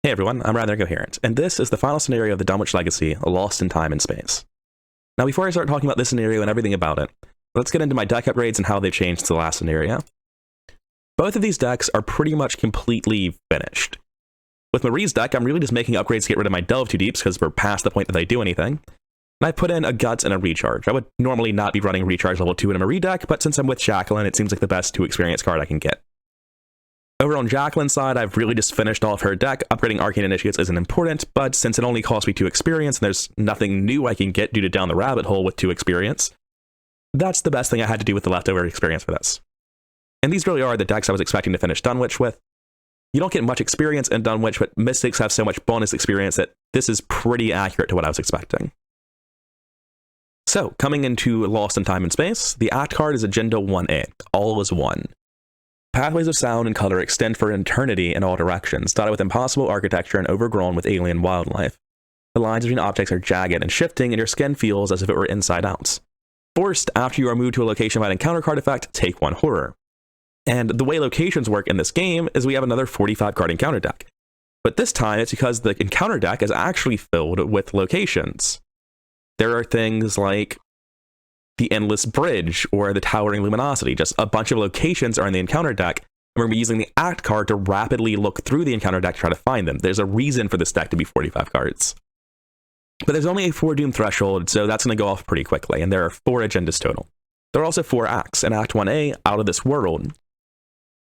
Hey everyone, I'm Rather Coherent, and this is the final scenario of the Dunwich Legacy, Lost in Time and Space. Now before I start talking about this scenario and everything about it, let's get into my deck upgrades and how they've changed to the last scenario. Both of these decks are pretty much completely finished. With Marie's deck, I'm really just making upgrades to get rid of my Delve too deeps because we're past the point that they do anything. And I put in a Guts and a Recharge. I would normally not be running Recharge level 2 in a Marie deck, but since I'm with Jacqueline, it seems like the best 2 experience card I can get. Over on Jacqueline's side, I've really just finished off her deck. Upgrading Arcane Initiates isn't important, but since it only costs me 2 experience and there's nothing new I can get due to down the rabbit hole with 2 experience, that's the best thing I had to do with the leftover experience for this. And these really are the decks I was expecting to finish Dunwich with. You don't get much experience in Dunwich, but Mystics have so much bonus experience that this is pretty accurate to what I was expecting. So, coming into Lost in Time and Space, the Act card is Agenda 1A, All is One. Pathways of sound and color extend for eternity in all directions, dotted with impossible architecture and overgrown with alien wildlife. The lines between objects are jagged and shifting, and your skin feels as if it were inside out. Forced, after you are moved to a location by an encounter card effect, take 1 horror. And the way locations work in this game is we have another 45 card encounter deck. But this time, it's because the encounter deck is actually filled with locations. There are things like the Endless Bridge or the Towering Luminosity. Just a bunch of locations are in the encounter deck, and we're going to be using the Act card to rapidly look through the encounter deck to try to find them. There's a reason for this deck to be 45 cards. But there's only a 4 Doom threshold, so that's going to go off pretty quickly, and there are 4 agendas total. There are also 4 acts, and Act 1A, Out of This World.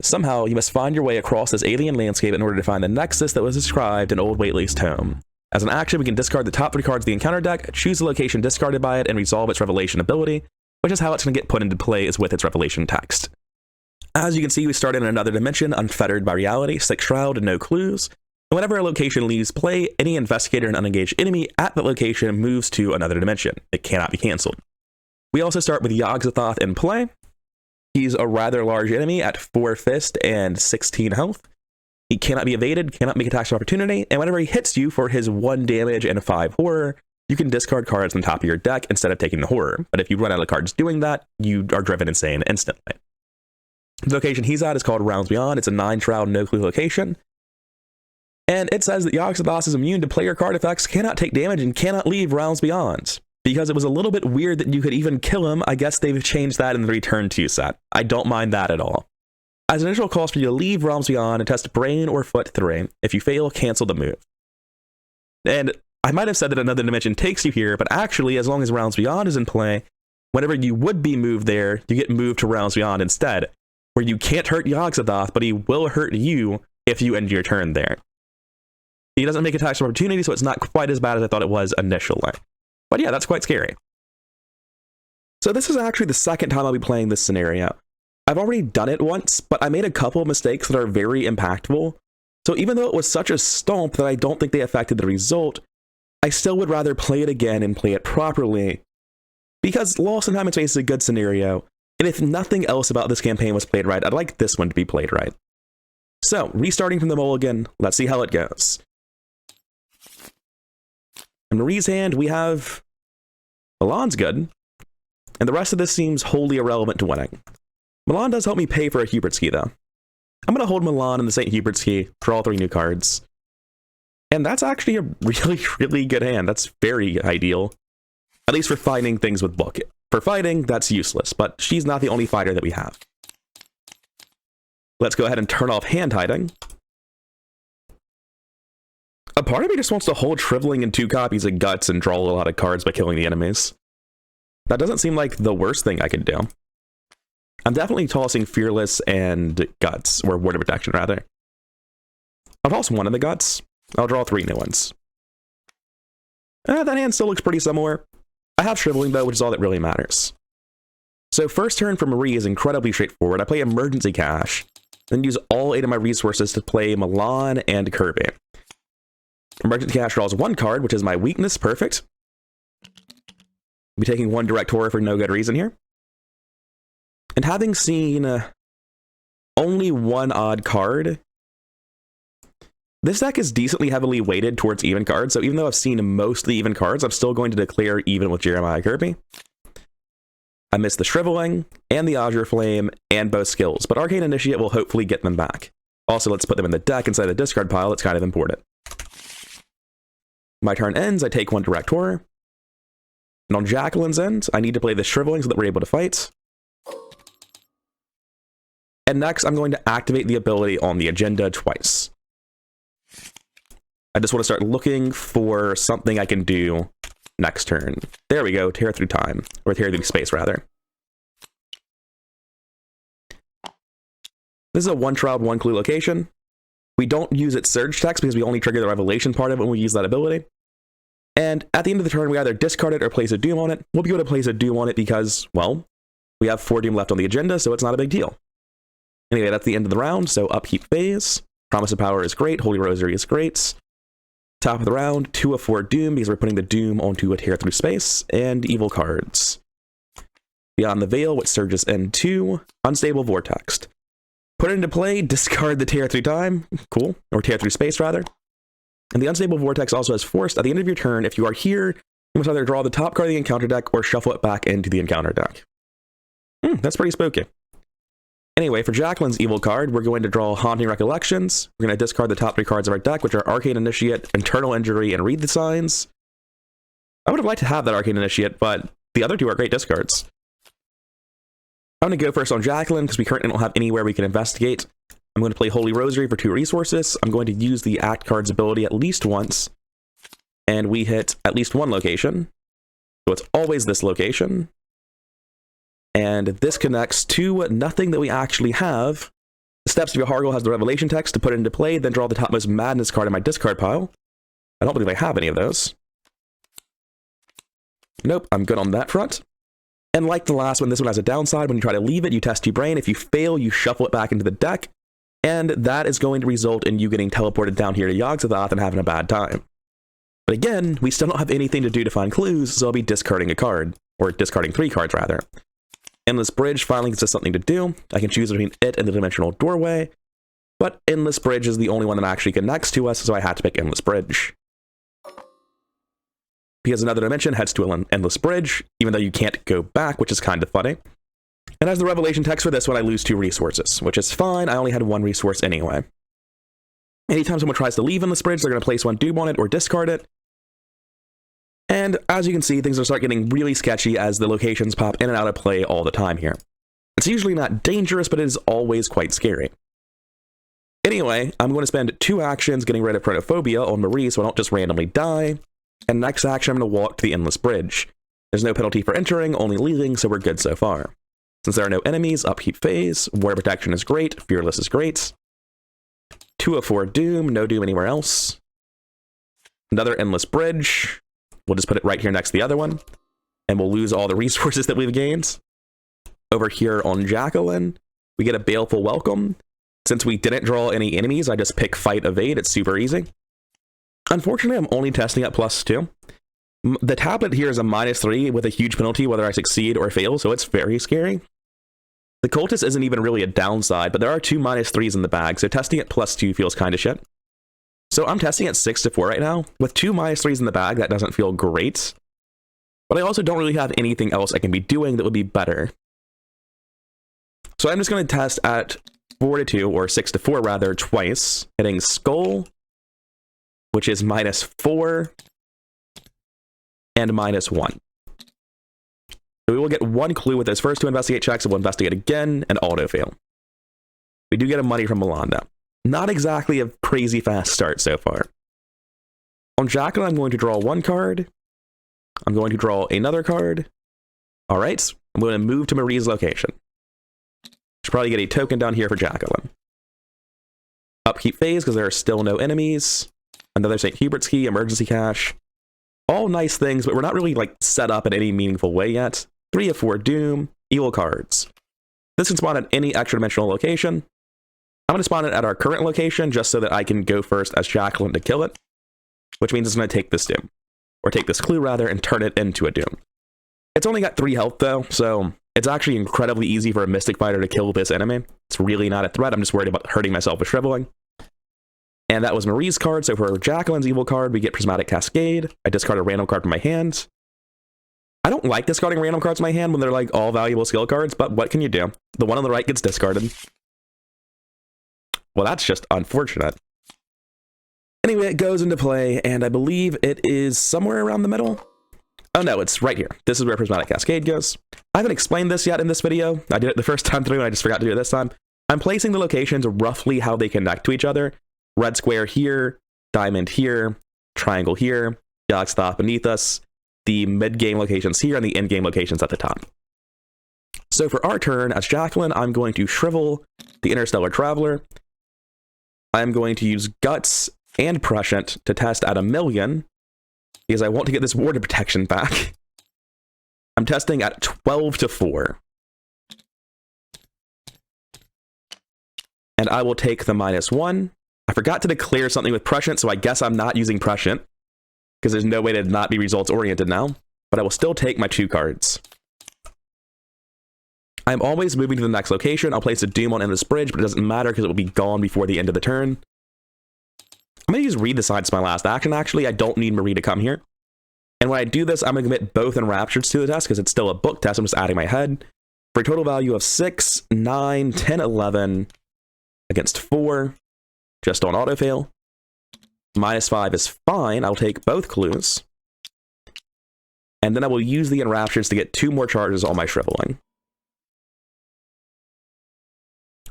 Somehow, you must find your way across this alien landscape in order to find the nexus that was described in Old Waitley's tome. As an action, we can discard the top 3 cards of the encounter deck, choose the location discarded by it, and resolve its revelation ability, which is how it's going to get put into play is with its revelation text. As you can see, we start in another dimension, unfettered by reality, 6 shroud, and no clues. And whenever a location leaves play, any investigator and unengaged enemy at that location moves to another dimension. It cannot be cancelled. We also start with Yogg-Sothoth in play. He's a rather large enemy at 4 fist and 16 health. He cannot be evaded, cannot make attacks of opportunity, and whenever he hits you for his 1 damage and 5 horror, you can discard cards on top of your deck instead of taking the horror. But if you run out of cards doing that, you are driven insane instantly. The location he's at is called Realms Beyond. It's a 9 shroud, no clue location. And it says that Yogg-Sothoth is immune to player card effects, cannot take damage, and cannot leave Realms Beyond. Because it was a little bit weird that you could even kill him, I guess they've changed that in the Return to set. I don't mind that at all. As an initial cost for you to leave Realms Beyond and test Brain or Foot 3. If you fail, cancel the move. And I might have said that another dimension takes you here, but actually, as long as Realms Beyond is in play, whenever you would be moved there, you get moved to Realms Beyond instead, where you can't hurt Yogg-Sothoth, but he will hurt you if you end your turn there. He doesn't make attacks of opportunity, so it's not quite as bad as I thought it was initially. But yeah, that's quite scary. So this is actually the second time I'll be playing this scenario. I've already done it once, but I made a couple of mistakes that are very impactful. So even though it was such a stomp that I don't think they affected the result, I still would rather play it again and play it properly. Because Lost in Time and Space is a good scenario, and if nothing else about this campaign was played right, I'd like this one to be played right. So, restarting from the mulligan, let's see how it goes. In Marie's hand, we have Milan's good, and the rest of this seems wholly irrelevant to winning. Milan does help me pay for a Hubert's Key, though. I'm going to hold Milan in the St. Hubert's Key, draw 3 new cards. And that's actually a really, really good hand. That's very ideal. At least for fighting things with book. For fighting, that's useless, but she's not the only fighter that we have. Let's go ahead and turn off hand hiding. A part of me just wants to hold Shriveling and 2 copies of Guts and draw a lot of cards by killing the enemies. That doesn't seem like the worst thing I could do. I'm definitely tossing Fearless and Guts, or Word of Protection, rather. I'll toss 1 of the Guts. I'll draw 3 new ones. That hand still looks pretty similar. I have Shriveling, though, which is all that really matters. So first turn for Marie is incredibly straightforward. I play Emergency Cash, then use all 8 of my resources to play Milan and Kirby. Emergency Cash draws 1 card, which is my weakness. Perfect. I'll be taking 1 direct horror for no good reason here. And having seen only 1 odd card, this deck is decently heavily weighted towards even cards, so even though I've seen mostly even cards, I'm still going to declare even with Jeremiah Kirby. I missed the Shriveling, and the Azure Flame, and both skills, but Arcane Initiate will hopefully get them back. Also, let's put them in the deck inside the discard pile, it's kind of important. My turn ends, I take one direct horror. And on Jacqueline's end, I need to play the Shriveling so that we're able to fight. And next, I'm going to activate the ability on the agenda twice. I just want to start looking for something I can do next turn. There we go, tear through time. Or tear through space, rather. This is a one shroud, one clue location. We don't use its surge text because we only trigger the revelation part of it when we use that ability. And at the end of the turn, we either discard it or place a doom on it. We'll be able to place a doom on it because, well, we have 4 doom left on the agenda, so it's not a big deal. Anyway, that's the end of the round, so upkeep phase. Promise of Power is great, Holy Rosary is great. Top of the round, 2 of 4 doom because we're putting the doom onto a tear through space, and evil cards. Beyond the Veil, which surges N2, Unstable Vortex. Put it into play, discard the tear through time, cool, or tear through space rather. And the Unstable Vortex also has forced, at the end of your turn, if you are here, you must either draw the top card of the encounter deck or shuffle it back into the encounter deck. That's pretty spooky. Anyway, for Jacqueline's evil card, we're going to draw Haunting Recollections. We're going to discard the top 3 cards of our deck, which are Arcane Initiate, Internal Injury, and Read the Signs. I would have liked to have that Arcane Initiate, but the other 2 are great discards. I'm going to go first on Jacqueline, because we currently don't have anywhere we can investigate. I'm going to play Holy Rosary for 2 resources. I'm going to use the Act card's ability at least once. And we hit at least 1 location. So it's always this location. And this connects to nothing that we actually have. The Steps of Yahargul has the Revelation text to put it into play, then draw the topmost Madness card in my discard pile. I don't believe I have any of those. Nope, I'm good on that front. And like the last one, this one has a downside. When you try to leave it, you test your brain. If you fail, you shuffle it back into the deck. And that is going to result in you getting teleported down here to Yogg-Sothoth and having a bad time. But again, we still don't have anything to do to find clues, so I'll be discarding a card. Or discarding 3 cards, rather. Endless Bridge finally gives us something to do. I can choose between it and the Dimensional Doorway. But Endless Bridge is the only one that actually connects to us, so I had to pick Endless Bridge. Because another dimension heads to an Endless Bridge, even though you can't go back, which is kind of funny. And as the Revelation text for this one, I lose 2 resources, which is fine. I only had 1 resource anyway. Anytime someone tries to leave Endless Bridge, they're going to place 1 doom on it or discard it. And as you can see, things will start getting really sketchy as the locations pop in and out of play all the time here. It's usually not dangerous, but it is always quite scary. Anyway, I'm going to spend 2 actions getting rid of Chronophobia on Marie so I don't just randomly die. And next action, I'm going to walk to the Endless Bridge. There's no penalty for entering, only leaving, so we're good so far. Since there are no enemies, upkeep phase, Water Protection is great, Fearless is great. 2 of 4 doom, no doom anywhere else. Another Endless Bridge. We'll just put it right here next to the other one. And we'll lose all the resources that we've gained. Over here on Jacqueline, we get a Baleful Welcome. Since we didn't draw any enemies, I just pick Fight Evade, it's super easy. Unfortunately, I'm only testing at +2. The tablet here is a -3 with a huge penalty whether I succeed or fail, so it's very scary. The Cultist isn't even really a downside, but there are 2 -3s in the bag, so testing at +2 feels kind of shit. So I'm testing at 6-4 right now. With 2 -3s in the bag, that doesn't feel great. But I also don't really have anything else I can be doing that would be better. So I'm just going to test at 4-2, or 6-4 rather, twice, hitting Skull, which is -4, and -1. So we will get 1 clue with those first 2 investigate checks, and we'll investigate again, and auto-fail. We do get a money from Melanda. Not exactly a crazy fast start so far. On Jacqueline, I'm going to draw 1 card. I'm going to draw another card. Alright, I'm going to move to Marie's location. Should probably get a token down here for Jacqueline. Upkeep phase, because there are still no enemies. Another St. Hubert's Key, Emergency Cache. All nice things, but we're not really like set up in any meaningful way yet. 3 of 4 doom, evil cards. This can spawn at any extra dimensional location. I'm going to spawn it at our current location just so that I can go first as Jacqueline to kill it. Which means it's going to take this doom. Or take this clue rather and turn it into a doom. It's only got 3 health though, so it's actually incredibly easy for a Mystic Fighter to kill this enemy. It's really not a threat, I'm just worried about hurting myself with Shriveling. And that was Marie's card, so for Jacqueline's evil card, we get Prismatic Cascade. I discard a random card from my hand. I don't like discarding random cards in my hand when they're like all valuable skill cards, but what can you do? The one on the right gets discarded. Well, that's just unfortunate. Anyway, it goes into play, and I believe it is somewhere around the middle. Oh no, it's right here. This is where Prismatic Cascade goes. I haven't explained this yet in this video. I did it the first time through, and I just forgot to do it this time. I'm placing the locations roughly how they connect to each other. Red square here, diamond here, triangle here, galaxy path beneath us, the mid-game locations here, and the end-game locations at the top. So for our turn, as Jacqueline, I'm going to shrivel the Interstellar Traveler. I'm going to use Guts and Prescient to test at 1,000,000, because I want to get this water protection back. I'm testing at 12 to 4. And I will take the -1. I forgot to declare something with Prescient, so I guess I'm not using Prescient, because there's no way to not be results-oriented now. But I will still take my 2 cards. I'm always moving to the next location. I'll place a Doom on Endless Bridge, but it doesn't matter because it will be gone before the end of the turn. I'm going to use Read the Signs as my last action, actually. I don't need Marie to come here. And when I do this, I'm going to commit both Enraptureds to the test because it's still a book test. I'm just adding my head. For a total value of 6, 9, 10, 11 against 4, just on autofail. -5 is fine. I'll take both clues. And then I will use the Enraptureds to get 2 more charges on my shriveling.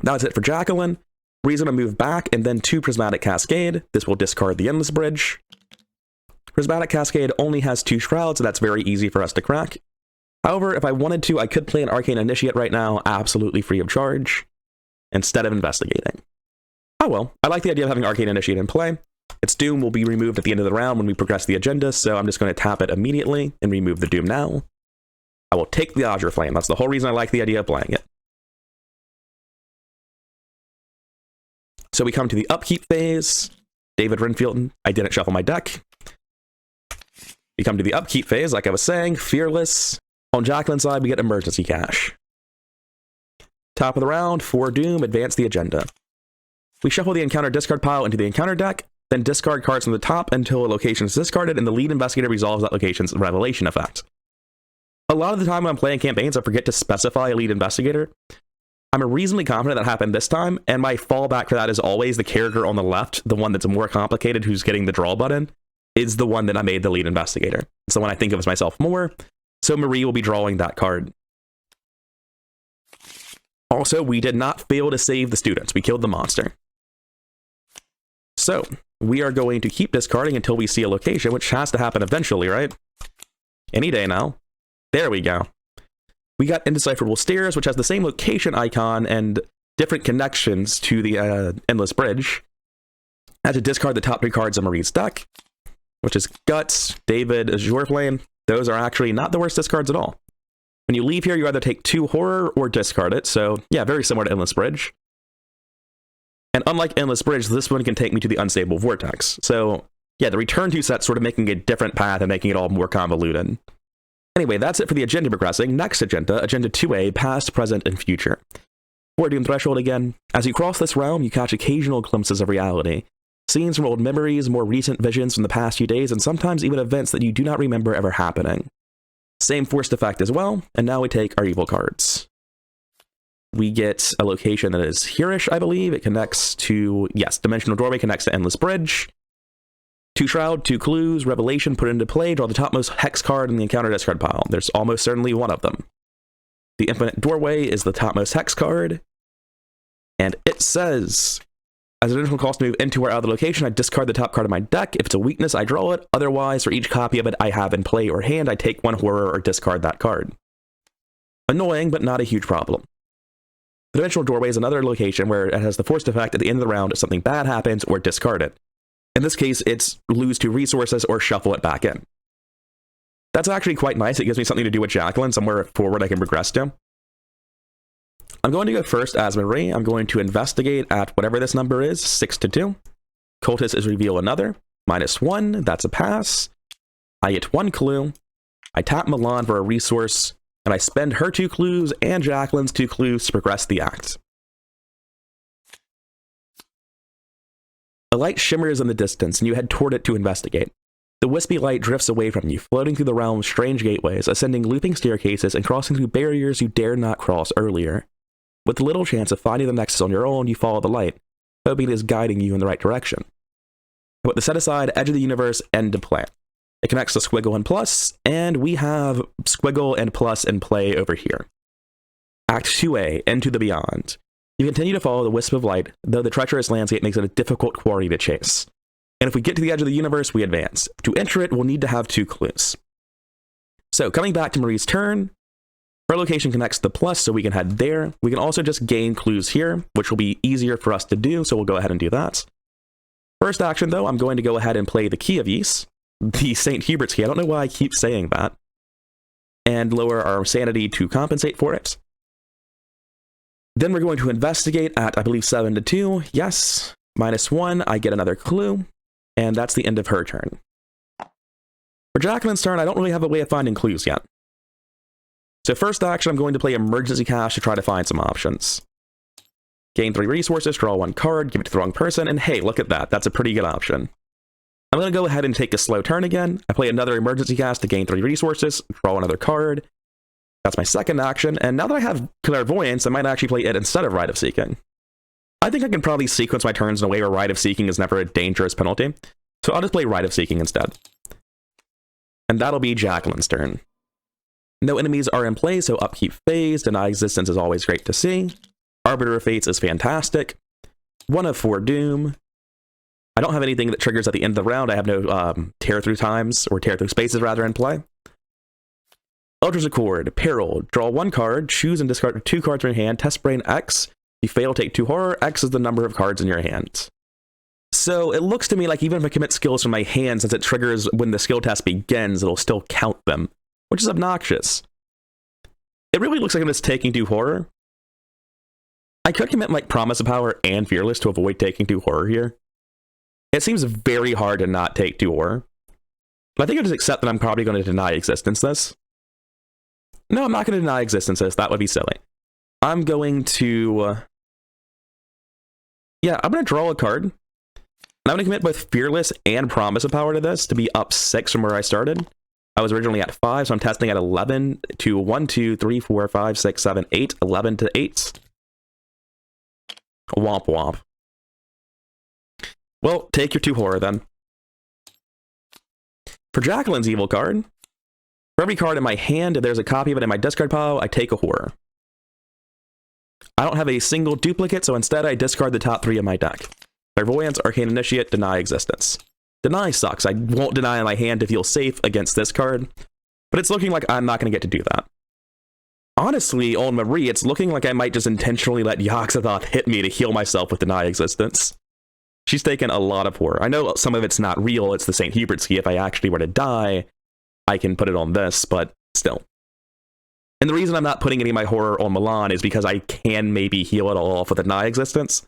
That's it for Jacqueline. Reason to move back and then 2 Prismatic Cascade. This will discard the Endless Bridge. Prismatic Cascade only has 2 Shrouds, so that's very easy for us to crack. However, if I wanted to, I could play an Arcane Initiate right now, absolutely free of charge, instead of investigating. Oh well, I like the idea of having Arcane Initiate in play. Its Doom will be removed at the end of the round when we progress the agenda, so I'm just going to tap it immediately and remove the Doom now. I will take the Azure Flame. That's the whole reason I like the idea of playing it. So we come to the upkeep phase. David Renfield, I didn't shuffle my deck. We come to the upkeep phase, like I was saying, Fearless. On Jacqueline's side, we get Emergency Cash. Top of the round, 4 Doom, advance the agenda. We shuffle the encounter discard pile into the encounter deck, then discard cards from the top until a location is discarded, and the lead investigator resolves that location's revelation effect. A lot of the time when I'm playing campaigns, I forget to specify a lead investigator. I'm reasonably confident that happened this time, and my fallback for that is always the character on the left, the one that's more complicated, who's getting the draw button, is the one that I made the lead investigator. It's the one I think of as myself more, so Marie will be drawing that card. Also, we did not fail to save the students. We killed the monster. So, we are going to keep discarding until we see a location, which has to happen eventually, right? Any day now. There we go. We got Indecipherable Stairs, which has the same location icon and different connections to the Endless Bridge. I had to discard the top 3 cards of Marie's deck, which is Guts, David, Azure Flame. Those are actually not the worst discards at all. When you leave here, you either take 2 Horror or discard it, so yeah, very similar to Endless Bridge. And unlike Endless Bridge, this one can take me to the Unstable Vortex. So yeah, the return to set's sort of making a different path and making it all more convoluted. Anyway, that's it for the agenda progressing. Next agenda, Agenda 2A, Past, Present, and Future. For Doom Threshold again. As you cross this realm, you catch occasional glimpses of reality. Scenes from old memories, more recent visions from the past few days, and sometimes even events that you do not remember ever happening. Same forced effect as well, and now we take our evil cards. We get a location that is here-ish, I believe. It connects to, yes, Dimensional Doorway connects to Endless Bridge. 2 Shroud, 2 Clues, Revelation put into play, draw the topmost Hex card in the encounter discard pile. There's almost certainly one of them. The Infinite Doorway is the topmost Hex card, and it says, as an additional cost to move into or out of the location, I discard the top card of my deck. If it's a weakness, I draw it. Otherwise, for each copy of it I have in play or hand, I take 1 Horror or discard that card. Annoying, but not a huge problem. The Dimensional Doorway is another location where it has the forced effect at the end of the round if something bad happens, or discard it. In this case, it's lose 2 resources or shuffle it back in. That's actually quite nice. It gives me something to do with Jacqueline, somewhere forward I can progress to. I'm going to go first as Marie. I'm going to investigate at whatever this number is, 6 to 2. Cultist is reveal another, -1, that's a pass. I get 1 clue. I tap Milan for a resource, and I spend her 2 clues and Jacqueline's 2 clues to progress the act. A light shimmers in the distance, and you head toward it to investigate. The wispy light drifts away from you, floating through the realm's strange gateways, ascending looping staircases and crossing through barriers you dared not cross earlier. With little chance of finding the nexus on your own, you follow the light, hoping it is guiding you in the right direction. Put the set aside Edge of the Universe into play. It connects to Squiggle and Plus, and we have Squiggle and Plus in play over here. Act 2A, Into the Beyond. You continue to follow the Wisp of Light, though the treacherous landscape makes it a difficult quarry to chase. And if we get to the edge of the universe, we advance. To enter it, we'll need to have 2 clues. So, coming back to Marie's turn, her location connects to the plus, so we can head there. We can also just gain clues here, which will be easier for us to do, so we'll go ahead and do that. First action, though, I'm going to go ahead and play the Key of Ys, the St. Hubert's Key. I don't know why I keep saying that. And lower our sanity to compensate for it. Then we're going to investigate at, I believe, 7 to 2. Yes. -1, I get another clue. And that's the end of her turn. For Jacqueline's turn, I don't really have a way of finding clues yet. So first action, I'm going to play Emergency Cash to try to find some options. Gain 3 resources, draw 1 card, give it to the wrong person, and hey, look at that. That's a pretty good option. I'm going to go ahead and take a slow turn again. I play another Emergency Cast to gain 3 resources, draw another card. That's my second action, and now that I have Clairvoyance, I might actually play it instead of Rite of Seeking. I think I can probably sequence my turns in a way where Rite of Seeking is never a dangerous penalty, so I'll just play Rite of Seeking instead. And that'll be Jacqueline's turn. No enemies are in play, so Upkeep phase, Deny Existence is always great to see. Arbiter of Fates is fantastic. 1 of 4 Doom. I don't have anything that triggers at the end of the round. I have no Tear Through Times, or Tear Through Spaces rather, in play. Eldritch Accord, Peril. Draw 1 card, choose and discard 2 cards from your hand, test Brain X. You fail, take 2 horror. X is the number of cards in your hand. So it looks to me like even if I commit skills from my hand, since it triggers when the skill test begins, it'll still count them, which is obnoxious. It really looks like I'm just taking 2 horror. I could commit like Promise of Power and Fearless to avoid taking 2 horror here. It seems very hard to not take 2 horror. But I think I'll just accept that I'm probably going to deny existence this. No, I'm not going to deny existence this. That would be silly. I'm going to... yeah, I'm going to draw a card. And I'm going to commit both Fearless and Promise of Power to this to be up 6 from where I started. I was originally at 5, so I'm testing at 11 to 1, 2, 3, 4, 5, 6, 7, 8, 11 to 8. Womp womp. Well, take your 2 horror then. For Jacqueline's evil card, for every card in my hand, if there's a copy of it in my discard pile, I take a horror. I don't have a single duplicate, so instead I discard the top 3 of my deck. Clairvoyance, Arcane Initiate, Deny Existence. Deny sucks. I won't deny my hand to feel safe against this card, but it's looking like I'm not going to get to do that. Honestly, on Marie, it's looking like I might just intentionally let Yogg-Sothoth hit me to heal myself with Deny Existence. She's taken a lot of horror. I know some of it's not real, it's the St. Hubert's Key. If I actually were to die, I can put it on this, but still. And the reason I'm not putting any of my horror on Milan is because I can maybe heal it all off with a Deny Existence,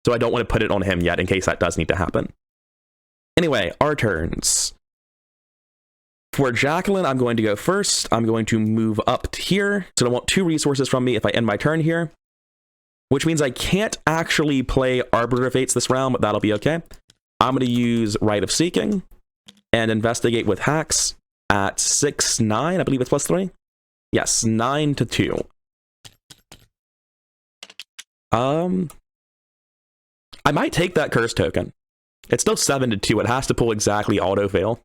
so I don't want to put it on him yet in case that does need to happen. Anyway, our turns. For Jacqueline, I'm going to go first. I'm going to move up to here, so I want 2 resources from me if I end my turn here, which means I can't actually play Arbiter of Fates this round, but that'll be okay. I'm going to use Rite of Seeking and investigate with hacks at 6, 9, I believe it's +3. Yes, 9 to 2. I might take that curse token. It's still 7 to 2. It has to pull exactly auto fail.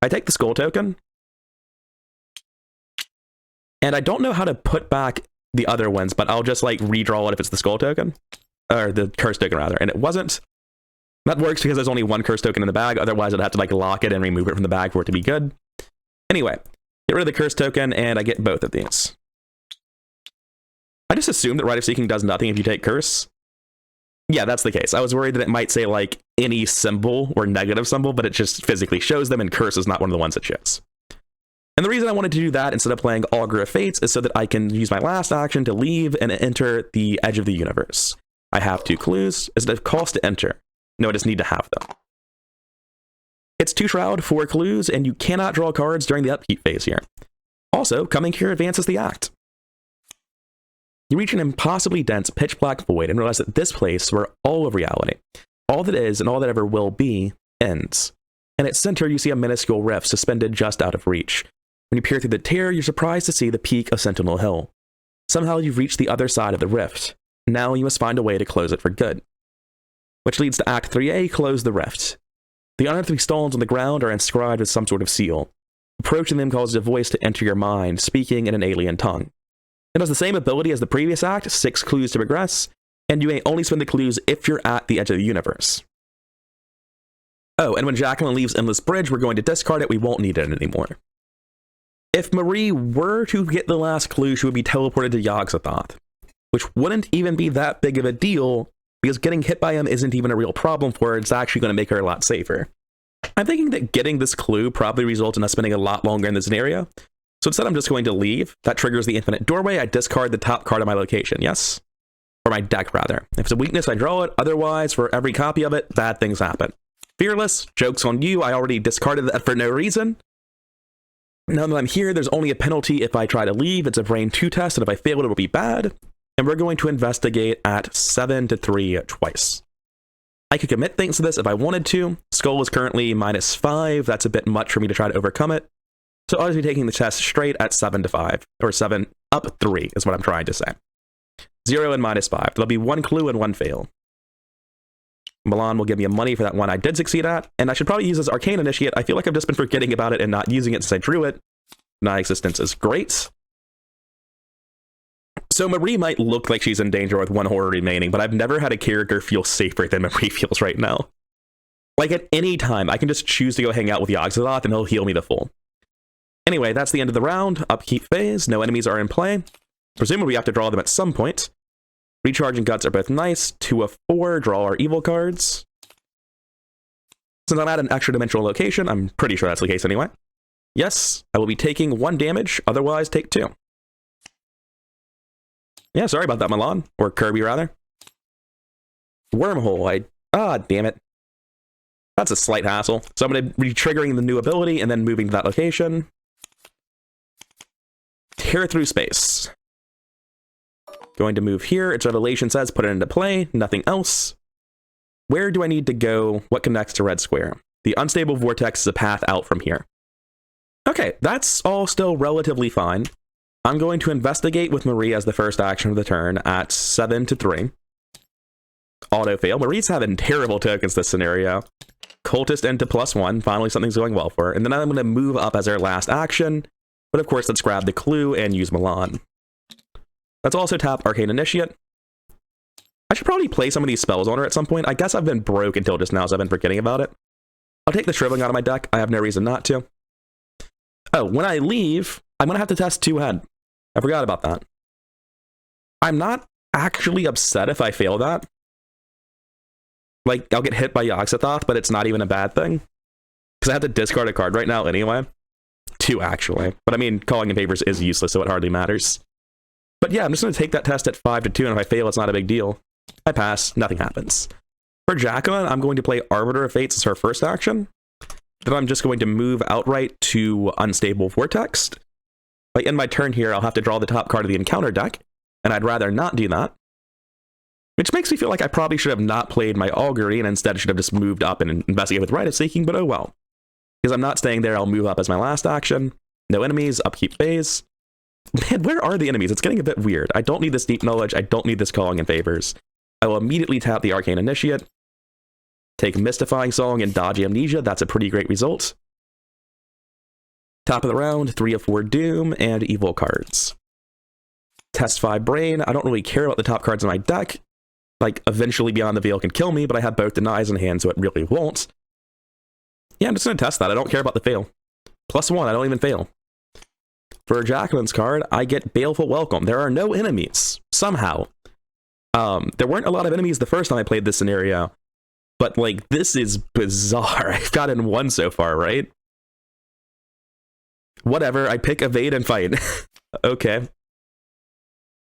I take the skull token. And I don't know how to put back the other ones, but I'll just like redraw it if it's the skull token. Or the curse token rather. And it wasn't. That works because there's only 1 curse token in the bag. Otherwise I'd have to like lock it and remove it from the bag for it to be good. Anyway, get rid of the curse token and I get both of these. I just assume that Rite of Seeking does nothing if you take curse. Yeah, that's the case. I was worried that it might say like any symbol or negative symbol, but it just physically shows them, and curse is not one of the ones it shows. And the reason I wanted to do that instead of playing Augur of Fates is so that I can use my last action to leave and enter the edge of the universe. I have 2 clues. Is it a cost to enter? No, I just need to have them. It's 2 Shroud, 4 clues, and you cannot draw cards during the upkeep phase here. Also, coming here advances the act. You reach an impossibly dense, pitch-black void and realize that this place, where all of reality, all that is and all that ever will be, ends. In its center, you see a minuscule rift suspended just out of reach. When you peer through the tear, you're surprised to see the peak of Sentinel Hill. Somehow you've reached the other side of the rift. Now you must find a way to close it for good. which leads to Act 3A, Close the Rift. The unearthly stones on the ground are inscribed with some sort of seal. Approaching them causes a voice to enter your mind, speaking in an alien tongue. It has the same ability as the previous act, 6 clues to progress, and you may only spend the clues if you're at the edge of the universe. Oh, and when Jacqueline leaves Endless Bridge, we're going to discard it, we won't need it anymore. If Marie were to get the last clue, she would be teleported to Yogg-Sothoth, which wouldn't even be that big of a deal, because getting hit by him isn't even a real problem for her, it's actually going to make her a lot safer. I'm thinking that getting this clue probably results in us spending a lot longer in this area, so instead I'm just going to leave. That triggers the infinite doorway, I discard the top card of my location, yes? Or my deck, rather. If it's a weakness, I draw it, otherwise, for every copy of it, bad things happen. Fearless, joke's on you, I already discarded that for no reason. Now that I'm here, there's only a penalty if I try to leave, it's a brain 2 test, and if I fail it will be bad. And we're going to investigate at 7 to 3 twice. I could commit things to this if I wanted to. Skull is currently -5, that's a bit much for me to try to overcome it. So I'll just be taking the test straight at 7 to 5, or 7 up 3 is what I'm trying to say. 0 and -5, there'll be 1 clue and 1 fail. Milan will give me money for that one I did succeed at, and I should probably use this Arcane Initiate. I feel like I've just been forgetting about it and not using it since I drew it. Non-existence is great. So Marie might look like she's in danger with 1 horror remaining, but I've never had a character feel safer than Marie feels right now. Like at any time, I can just choose to go hang out with Yogg-Sothoth and he'll heal me the full. Anyway, that's the end of the round. Upkeep phase, no enemies are in play. Presumably we have to draw them at some point. Recharge and Guts are both nice. 2 of 4, draw our evil cards. Since I'm at an extra dimensional location, I'm pretty sure that's the case anyway. Yes, I will be taking 1 damage, otherwise take 2. Yeah, sorry about that, Milan. Or Kirby, rather. Wormhole, damn it. That's a slight hassle. So I'm going to be triggering the new ability and then moving to that location. Tear through space. Going to move here. Its revelation says put it into play. Nothing else. Where do I need to go? What connects to Red Square? The unstable vortex is a path out from here. Okay, that's all still relatively fine. I'm going to investigate with Marie as the first action of the turn at 7 to 3. Auto fail. Marie's having terrible tokens this scenario. Cultist into +1. Finally, something's going well for her. And then I'm going to move up as our last action. But of course, let's grab the clue and use Milan. Let's also tap Arcane Initiate. I should probably play some of these spells on her at some point. I guess I've been broke until just now, so I've been forgetting about it. I'll take the Shriveling out of my deck. I have no reason not to. Oh, when I leave, I'm going to have to test 2 head. I forgot about that. I'm not actually upset if I fail that. Like, I'll get hit by Yogg-Sothoth, but it's not even a bad thing. Because I have to discard a card right now anyway. 2, actually. But I mean, calling in favors is useless, so it hardly matters. But yeah, I'm just going to take that test at 5 to 2, and if I fail, it's not a big deal. I pass, nothing happens. For Jacqueline, I'm going to play Arbiter of Fates as her first action. Then I'm just going to move outright to Unstable Vortex. Like in my turn here, I'll have to draw the top card of the encounter deck, and I'd rather not do that. Which makes me feel like I probably should have not played my Augury, and instead should have just moved up and investigated with Rite of Seeking, but oh well. Because I'm not staying there, I'll move up as my last action. No enemies, upkeep phase. Man, where are the enemies? It's getting a bit weird. I don't need this Deep Knowledge, I don't need this Calling in Favors. I will immediately tap the Arcane Initiate. Take Mystifying Song and Dodgy Amnesia, that's a pretty great result. Top of the round, 3 of 4 Doom, and Evil cards. Test 5 Brain, I don't really care about the top cards in my deck. Like, eventually Beyond the Veil can kill me, but I have both Denies in hand, so it really won't. Yeah, I'm just going to test that, I don't care about the fail. +1, I don't even fail. For Jacqueline's card, I get Baleful Welcome. There are no enemies, somehow. There weren't a lot of enemies the first time I played this scenario, but, like, this is bizarre. I've gotten 1 so far, right? Whatever, I pick Evade and Fight. Okay.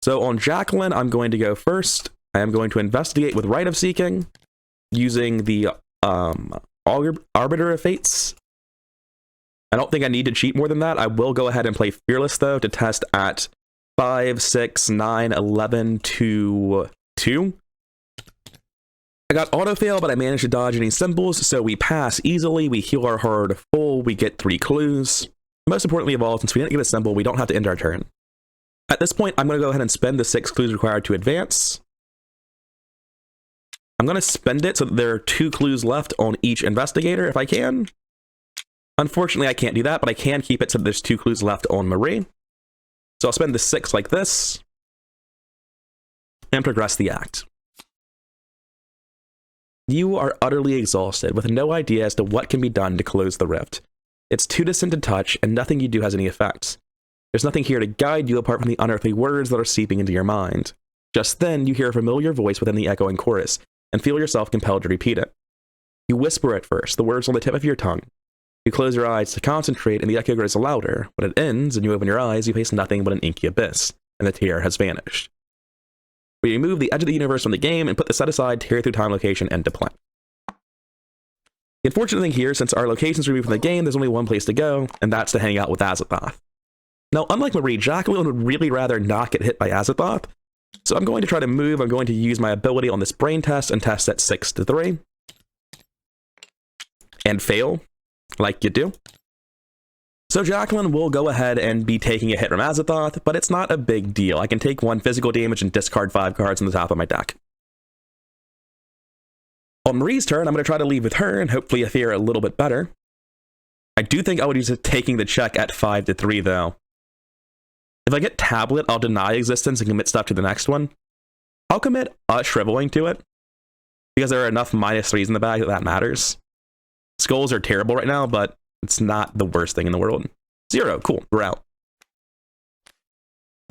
So on Jacqueline, I'm going to go first. I am going to investigate with Rite of Seeking, using the Arbiter of Fates. I don't think I need to cheat more than that. I will go ahead and play Fearless, though, to test at 5, 6, 9, 11 to 2. I got autofail, but I managed to dodge any symbols, so we pass easily. We heal our horror to full. We get 3 clues. Most importantly of all, since we didn't get a symbol, we don't have to end our turn. At this point, I'm going to go ahead and spend the 6 clues required to advance. I'm going to spend it so that there are 2 clues left on each investigator if I can. Unfortunately, I can't do that, but I can keep it so that there's 2 clues left on Marie. So I'll spend the 6 like this and progress the act. You are utterly exhausted with no idea as to what can be done to close the rift. It's too distant to touch, and nothing you do has any effect. There's nothing here to guide you apart from the unearthly words that are seeping into your mind. Just then, you hear a familiar voice within the echoing chorus, and feel yourself compelled to repeat it. You whisper at first, the words on the tip of your tongue. You close your eyes to concentrate, and the echo grows louder. When it ends, and you open your eyes, you face nothing but an inky abyss, and the tear has vanished. We remove the edge of the universe from the game and put the set-aside tear through time location into play. The unfortunate thing here, since our location's removed from the game, there's only one place to go, and that's to hang out with Azathoth. Now, unlike Marie, Jacqueline would really rather not get hit by Azathoth, so I'm going to try to move. I'm going to use my ability on this brain test and test at 6 to 3. And fail, like you do. So Jacqueline will go ahead and be taking a hit from Azathoth, but it's not a big deal. I can take 1 physical damage and discard 5 cards on the top of my deck. On Marie's turn, I'm going to try to leave with her and hopefully fare a little bit better. I do think I would use it taking the check at 5 to 3, though. If I get Tablet, I'll deny existence and commit stuff to the next one. I'll commit Shriveling to it, because there are enough -3s in the bag that matters. Skulls are terrible right now, but it's not the worst thing in the world. 0, cool, we're out.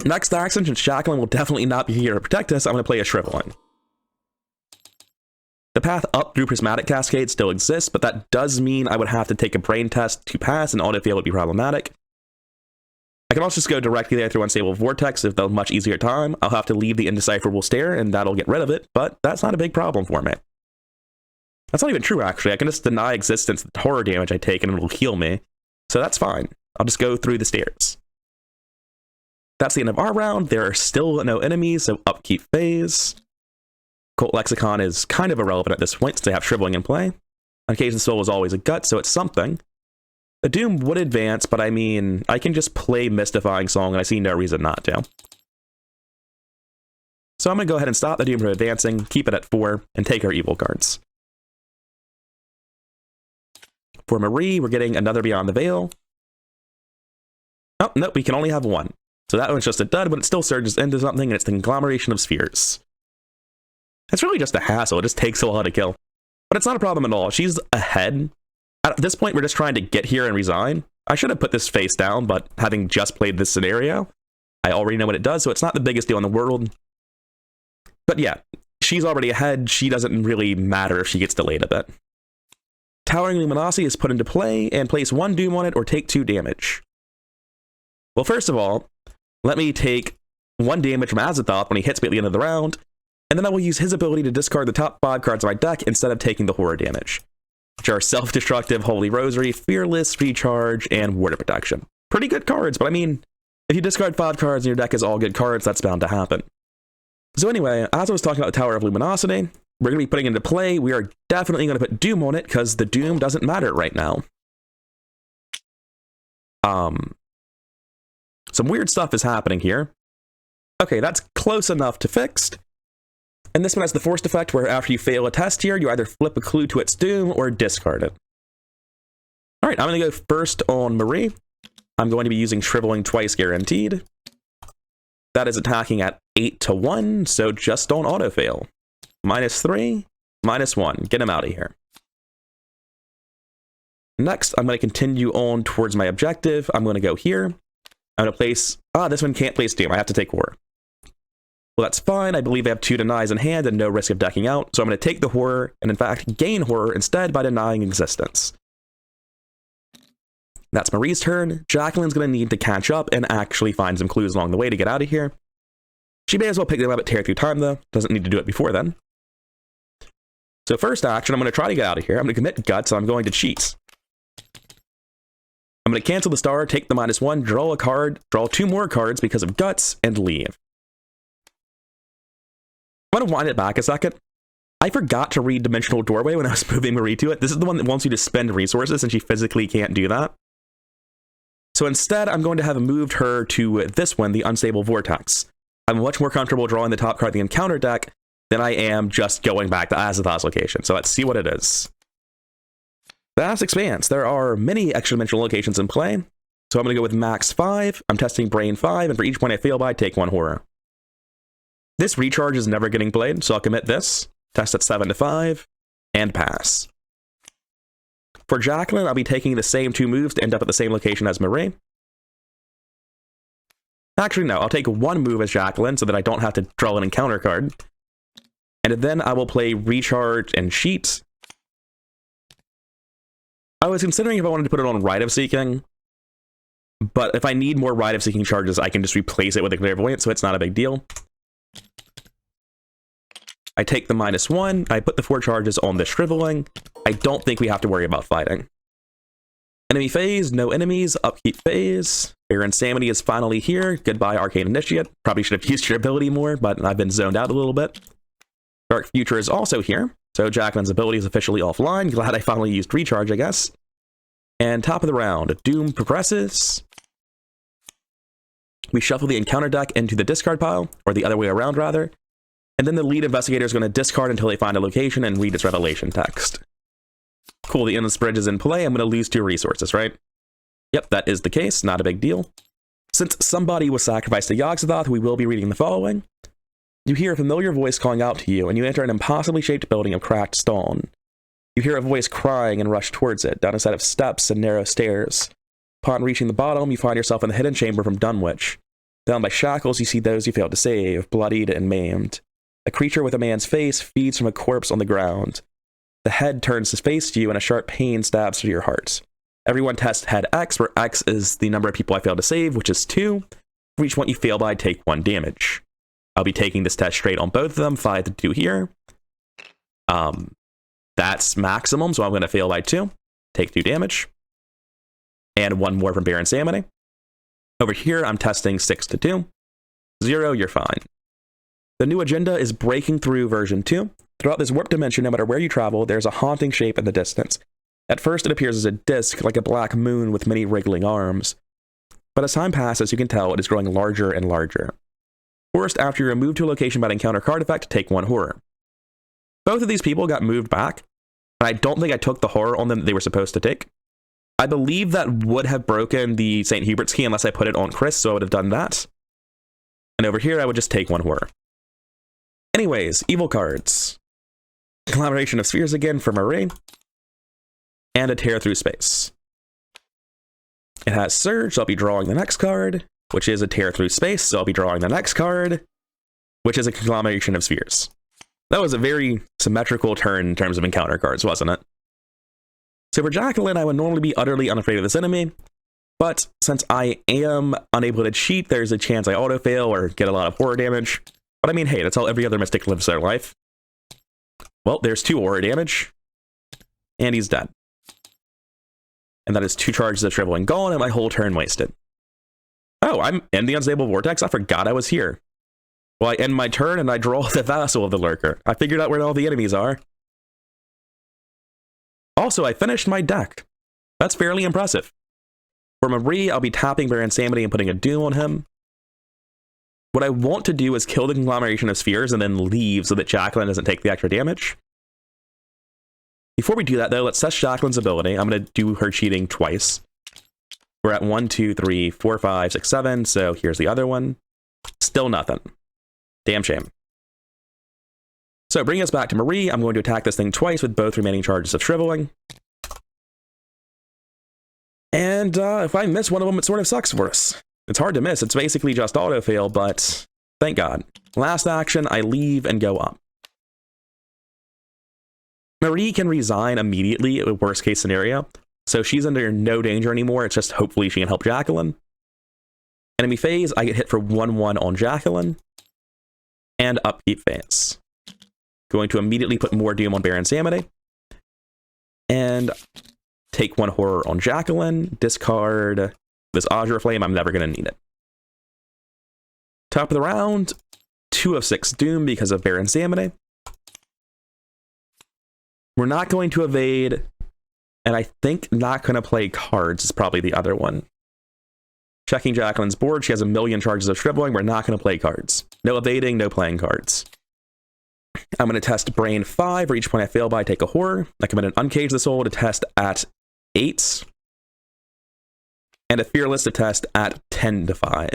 Next action, since Jacqueline will definitely not be here to protect us, I'm going to play a Shriveling. The path up through Prismatic Cascade still exists, but that does mean I would have to take a brain test to pass, and autofail would be problematic. I can also just go directly there through Unstable Vortex if the much easier time. I'll have to leave the Indecipherable Stare, and that'll get rid of it, but that's not a big problem for me. That's not even true, actually. I can just deny existence the horror damage I take, and it'll heal me. So that's fine. I'll just go through the stairs. That's the end of our round. There are still no enemies, so upkeep phase. Cult Lexicon is kind of irrelevant at this point, since they have Shriveling in play. Occasion Soul is always a gut, so it's something. The Doom would advance, but I mean, I can just play Mystifying Song, and I see no reason not to. So I'm going to go ahead and stop the Doom from advancing, keep it at 4, and take our evil cards. For Marie, we're getting another Beyond the Veil. Oh, no, we can only have 1. So that one's just a dud, but it still surges into something, and it's the Conglomeration of Spheres. It's really just a hassle. It just takes a while to kill. But it's not a problem at all. She's ahead. At this point, we're just trying to get here and resign. I should have put this face down, but having just played this scenario, I already know what it does, so it's not the biggest deal in the world. But yeah, she's already ahead. She doesn't really matter if she gets delayed a bit. Towering Luminosity is put into play, and place 1 Doom on it or take 2 damage. Well, first of all, let me take 1 damage from Azathoth when he hits me at the end of the round, and then I will use his ability to discard the top 5 cards of my deck instead of taking the horror damage, which are Self-Destructive, Holy Rosary, Fearless, Recharge, and Ward of Protection. Pretty good cards, but I mean, if you discard 5 cards and your deck is all good cards, that's bound to happen. So anyway, as I was talking about the Tower of Luminosity, we're going to be putting it into play. We are definitely going to put Doom on it, because the Doom doesn't matter right now. Some weird stuff is happening here. Okay, that's close enough to fixed. And this one has the forced effect where after you fail a test here, you either flip a clue to its Doom or discard it. All right, I'm going to go first on Marie. I'm going to be using Shriveling twice guaranteed. That is attacking at 8 to 1, so just don't auto-fail. -3, -1. Get him out of here. Next, I'm going to continue on towards my objective. I'm going to go here. I'm going to place... this one can't place Doom. I have to take Horror. Well, that's fine. I believe I have 2 denies in hand and no risk of decking out, so I'm going to take the Horror, and in fact, gain Horror instead by denying existence. That's Marie's turn. Jacqueline's going to need to catch up and actually find some clues along the way to get out of here. She may as well pick them up at Tear Through Time, though. Doesn't need to do it before then. So first action, I'm going to try to get out of here. I'm going to commit Guts, so I'm going to cheat. I'm going to cancel the star, take the -1, draw a card, draw 2 more cards because of Guts, and leave. I'm going to wind it back a second. I forgot to read Dimensional Doorway when I was moving Marie to it. This is the one that wants you to spend resources, and she physically can't do that. So instead, I'm going to have moved her to this one, the Unstable Vortex. I'm much more comfortable drawing the top card of the encounter deck, than I am just going back to Azathoth's location. So let's see what it is. The Vast Expanse. There are many extra-dimensional locations in play. So I'm going to go with max 5. I'm testing brain 5, and for each point I fail by, take 1 horror. This recharge is never getting played, so I'll commit this, test at 7 to 5, and pass. For Jacqueline, I'll be taking the same 2 moves to end up at the same location as Marie. Actually, no, I'll take 1 move as Jacqueline so that I don't have to draw an encounter card. And then I will play Recharge and Cheat. I was considering if I wanted to put it on Rite of Seeking, but if I need more Rite of Seeking charges, I can just replace it with a Clairvoyant, so it's not a big deal. I take the -1, I put the 4 charges on the Shriveling. I don't think we have to worry about fighting. Enemy phase, no enemies, upkeep phase. Your Insanity is finally here. Goodbye, Arcane Initiate. Probably should have used your ability more, but I've been zoned out a little bit. Dark Future is also here, so Jacqueline's ability is officially offline. Glad I finally used Recharge, I guess. And top of the round, Doom progresses. We shuffle the encounter deck into the discard pile, or the other way around, rather. And then the lead investigator is going to discard until they find a location and read its revelation text. Cool, the Endless Bridge is in play. I'm going to lose 2 resources, right? Yep, that is the case. Not a big deal. Since somebody was sacrificed to Yogg-Sothoth, we will be reading the following. You hear a familiar voice calling out to you, and you enter an impossibly shaped building of cracked stone. You hear a voice crying and rush towards it, down a set of steps and narrow stairs. Upon reaching the bottom, you find yourself in the hidden chamber from Dunwich. Bound by shackles, you see those you failed to save, bloodied and maimed. A creature with a man's face feeds from a corpse on the ground. The head turns his face to you, and a sharp pain stabs through your heart. Everyone test head X, where X is the number of people I failed to save, which is 2. For each one you fail by, take 1 damage. I'll be taking this test straight on both of them, 5 to 2 here. That's maximum, so I'm going to fail by 2. Take 2 damage. And 1 more from Bare Insanity. Over here, I'm testing 6 to 2. 0, you're fine. The new agenda is Breaking Through version 2. Throughout this warp dimension, no matter where you travel, there's a haunting shape in the distance. At first, it appears as a disc, like a black moon with many wriggling arms. But as time passes, you can tell it is growing larger and larger. First, after you're moved to a location by an encounter card effect, take 1 horror. Both of these people got moved back, and I don't think I took the horror on them that they were supposed to take. I believe that would have broken the St. Hubert's key unless I put it on Chris, so I would have done that. And over here, I would just take 1 horror. Anyways, evil cards. Conglomeration of Spheres again for Marie. And a Tear Through Space. It has Surge, so I'll be drawing the next card, which is a Tear Through Space, so I'll be drawing the next card, which is a Conglomeration of Spheres. That was a very symmetrical turn in terms of encounter cards, wasn't it? So for Jacqueline, I would normally be utterly unafraid of this enemy, but since I am unable to cheat, there's a chance I auto-fail or get a lot of horror damage. But I mean, hey, that's how every other mystic lives their life. Well, there's 2 horror damage, and he's dead. And that is 2 charges of Shriveling gone, and my whole turn wasted. Oh, I'm in the Unstable Vortex? I forgot I was here. Well, I end my turn, and I draw the Vassal of the Lurker. I figured out where all the enemies are. Also, I finished my deck. That's fairly impressive. For Marie, I'll be tapping Bare Insanity and putting a Doom on him. What I want to do is kill the Conglomeration of Spheres and then leave so that Jacqueline doesn't take the extra damage. Before we do that, though, let's test Jacqueline's ability. I'm going to do her cheating twice. We're at 1, 2, 3, 4, 5, 6, 7, so here's the other one. Still nothing. Damn shame. So, bringing us back to Marie, I'm going to attack this thing twice with both remaining charges of Shriveling. And if I miss one of them, it sort of sucks for us. It's hard to miss. It's basically just auto-fail, but thank God. Last action, I leave and go up. Marie can resign immediately at a worst-case scenario, so she's under no danger anymore. It's just hopefully she can help Jacqueline. Enemy phase, I get hit for 1/1 on Jacqueline. And upkeep phase. Going to immediately put more Doom on Bare Insanity. And take 1 horror on Jacqueline. Discard this Azure Flame. I'm never going to need it. Top of the round, 2 of 6 Doom because of Bare Insanity. We're not going to evade, and I think not going to play cards is probably the other one. Checking Jacqueline's board, she has a million charges of Shriveling. We're not going to play cards. No evading, no playing cards. I'm going to test Brain 5, for each point I fail by, take a horror. I commit an Uncage the Soul to test at 8. And a Fearless to test at 10 to 5.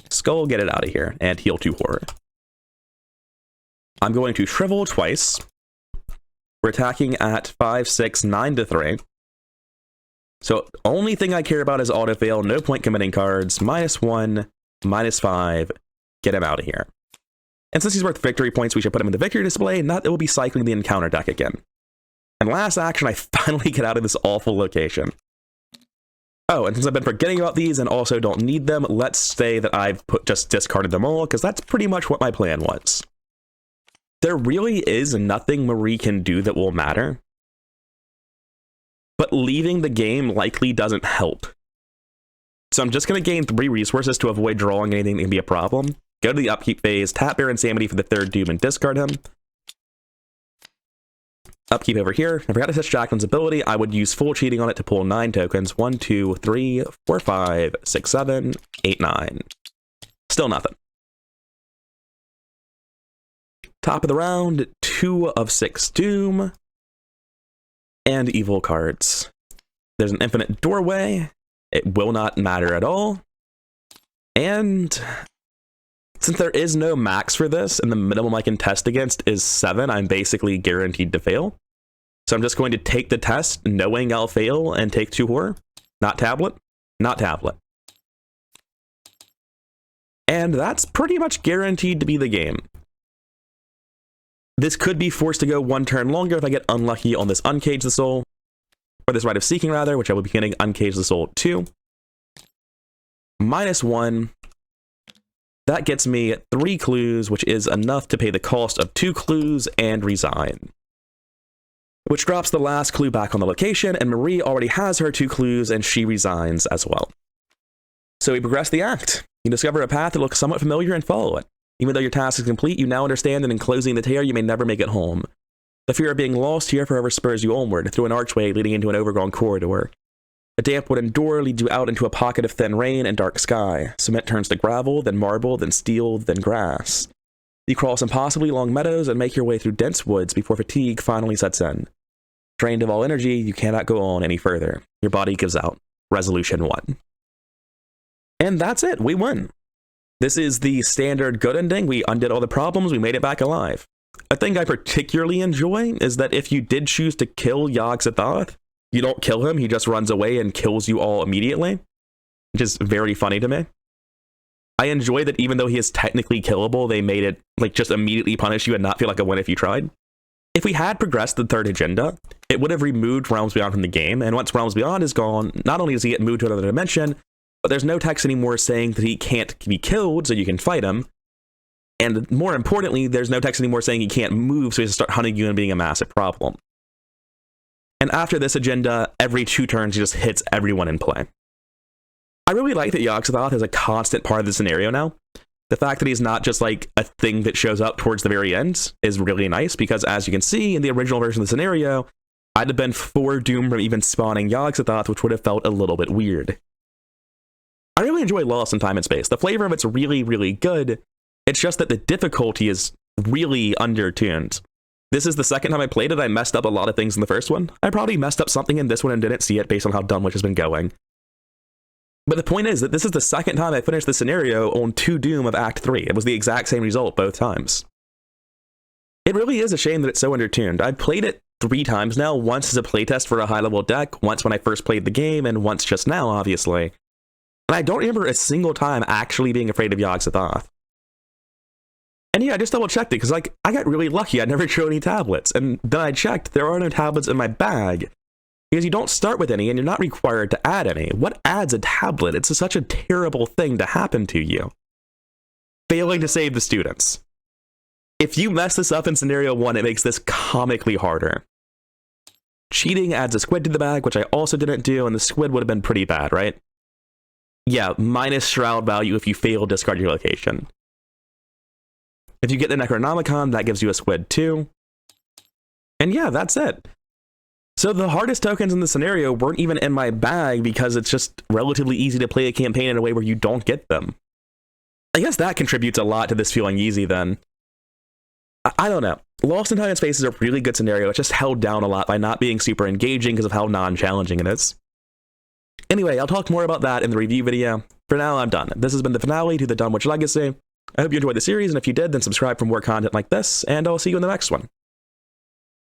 Skull, get it out of here, and heal 2 horror. I'm going to Shrivel twice. We're attacking at 5, 6, 9 to 3. So only thing I care about is auto fail, no point committing cards, -1, -5, get him out of here. And since he's worth victory points, we should put him in the victory display, not that we'll be cycling the encounter deck again. And last action, I finally get out of this awful location. Oh, and since I've been forgetting about these and also don't need them, let's say that I've just discarded them all, because that's pretty much what my plan was. There really is nothing Marie can do that will matter. But leaving the game likely doesn't help. So I'm just going to gain 3 resources to avoid drawing anything that can be a problem. Go to the upkeep phase, tap Baron Insanity for the 3rd Doom, and discard him. Upkeep over here. I forgot to touch Jacqueline's ability. I would use full cheating on it to pull 9 tokens. 1, 2, 3, 4, 5, 6, 7, 8, 9. Still nothing. Top of the round, 2 of 6 Doom. And evil cards. There's an infinite doorway. It will not matter at all. And since there is no max for this, and the minimum I can test against is 7, I'm basically guaranteed to fail. So I'm just going to take the test, knowing I'll fail, and take 2 horror. Not tablet. Not tablet. And that's pretty much guaranteed to be the game. This could be forced to go 1 turn longer if I get unlucky on this Uncage the Soul, or this Rite of Seeking rather, which I will be getting Uncage the Soul 2. -1. That gets me 3 clues, which is enough to pay the cost of 2 clues and resign. Which drops the last clue back on the location, and Marie already has her 2 clues, and she resigns as well. So we progress the act. You discover a path that looks somewhat familiar and follow it. Even though your task is complete, you now understand that in closing the tear, you may never make it home. The fear of being lost here forever spurs you onward, through an archway leading into an overgrown corridor. A damp wooden door leads you out into a pocket of thin rain and dark sky. Cement turns to gravel, then marble, then steel, then grass. You cross impossibly long meadows and make your way through dense woods before fatigue finally sets in. Drained of all energy, you cannot go on any further. Your body gives out. Resolution 1. And that's it, we win. This is the standard good ending. We undid all the problems, we made it back alive. A thing I particularly enjoy is that if you did choose to kill Yogg-Sothoth, you don't kill him, he just runs away and kills you all immediately, which is very funny to me. I enjoy that even though he is technically killable, they made it like just immediately punish you and not feel like a win if you tried. If we had progressed the 3rd agenda, it would have removed Realms Beyond from the game, and once Realms Beyond is gone, not only does he get moved to another dimension, but there's no text anymore saying that he can't be killed so you can fight him. And more importantly, there's no text anymore saying he can't move so he has to start hunting you and being a massive problem. And after this agenda, every 2 turns he just hits everyone in play. I really like that Yogg-Sothoth is a constant part of the scenario now. The fact that he's not just like a thing that shows up towards the very end is really nice, because as you can see in the original version of the scenario, I'd have been 4 Doom from even spawning Yogg-Sothoth, which would have felt a little bit weird. I really enjoy Lost in Time and Space. The flavor of it's really, really good. It's just that the difficulty is really undertuned. This is the second time I played it. I messed up a lot of things in the first one. I probably messed up something in this one and didn't see it based on how Dunwich has been going. But the point is that this is the second time I finished the scenario on 2 Doom of Act 3. It was the exact same result both times. It really is a shame that it's so undertuned. I've played it 3 times now, once as a playtest for a high-level deck, once when I first played the game, and once just now, obviously. And I don't remember a single time actually being afraid of Yogg-Sothoth. And yeah, I just double-checked it, because like, I got really lucky. I never drew any tablets. And then I checked, there are no tablets in my bag. Because you don't start with any, and you're not required to add any. What adds a tablet? It's such a terrible thing to happen to you. Failing to save the students. If you mess this up in scenario 1, it makes this comically harder. Cheating adds a squid to the bag, which I also didn't do, and the squid would have been pretty bad, right? Yeah, minus shroud value if you fail to discard your location. If you get the Necronomicon, that gives you a squid too. And yeah, that's it. So the hardest tokens in the scenario weren't even in my bag because it's just relatively easy to play a campaign in a way where you don't get them. I guess that contributes a lot to this feeling easy then. I don't know. Lost in Time and Space is a really good scenario. It's just held down a lot by not being super engaging because of how non-challenging it is. Anyway, I'll talk more about that in the review video. For now, I'm done. This has been the finale to the Dunwich Legacy. I hope you enjoyed the series, and if you did, then subscribe for more content like this, and I'll see you in the next one.